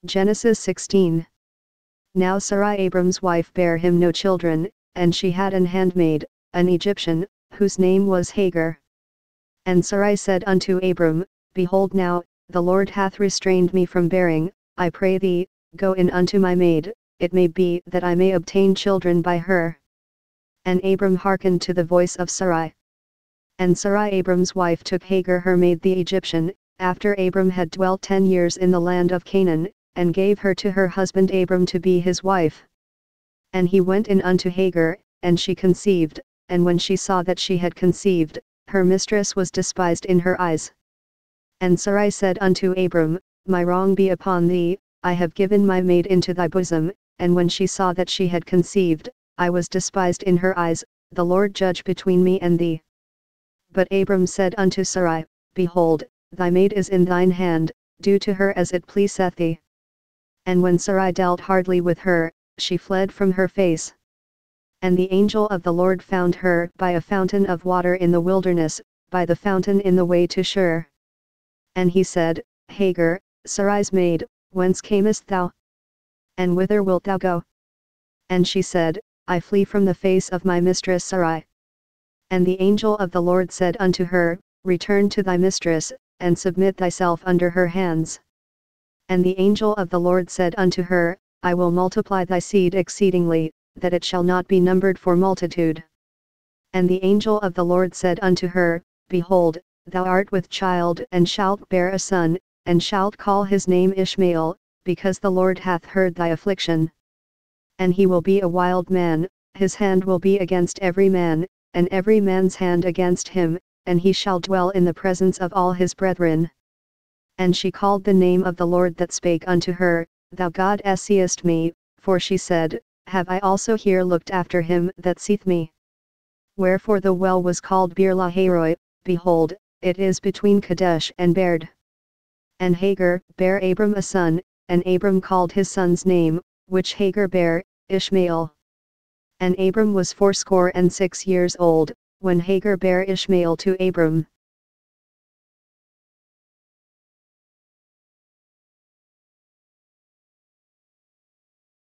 Genesis 16. Now Sarai Abram's wife bare him no children, and she had an handmaid, an Egyptian, whose name was Hagar. And Sarai said unto Abram, Behold now, the Lord hath restrained me from bearing, I pray thee, go in unto my maid, it may be that I may obtain children by her. And Abram hearkened to the voice of Sarai. And Sarai Abram's wife took Hagar her maid the Egyptian, after Abram had dwelt 10 years in the land of Canaan, and gave her to her husband Abram to be his wife. And he went in unto Hagar, and she conceived, and when she saw that she had conceived, her mistress was despised in her eyes. And Sarai said unto Abram, My wrong be upon thee, I have given my maid into thy bosom, and when she saw that she had conceived, I was despised in her eyes, the Lord judge between me and thee. But Abram said unto Sarai, Behold, thy maid is in thine hand, do to her as it pleaseth thee. And when Sarai dealt hardly with her, she fled from her face. And the angel of the Lord found her by a fountain of water in the wilderness, by the fountain in the way to Shur. And he said, Hagar, Sarai's maid, whence camest thou? And whither wilt thou go? And she said, I flee from the face of my mistress Sarai. And the angel of the Lord said unto her, Return to thy mistress, and submit thyself under her hands. And the angel of the Lord said unto her, I will multiply thy seed exceedingly, that it shall not be numbered for multitude. And the angel of the Lord said unto her, Behold, thou art with child and shalt bear a son, and shalt call his name Ishmael, because the Lord hath heard thy affliction. And he will be a wild man, his hand will be against every man, and every man's hand against him, and he shall dwell in the presence of all his brethren. And she called the name of the Lord that spake unto her, Thou God seest me, for she said, Have I also here looked after him that seeth me? Wherefore the well was called Beer-lahai-roi, behold, it is between Kadesh and Bered. And Hagar bare Abram a son, and Abram called his son's name, which Hagar bare, Ishmael. And Abram was 86 years old, when Hagar bare Ishmael to Abram.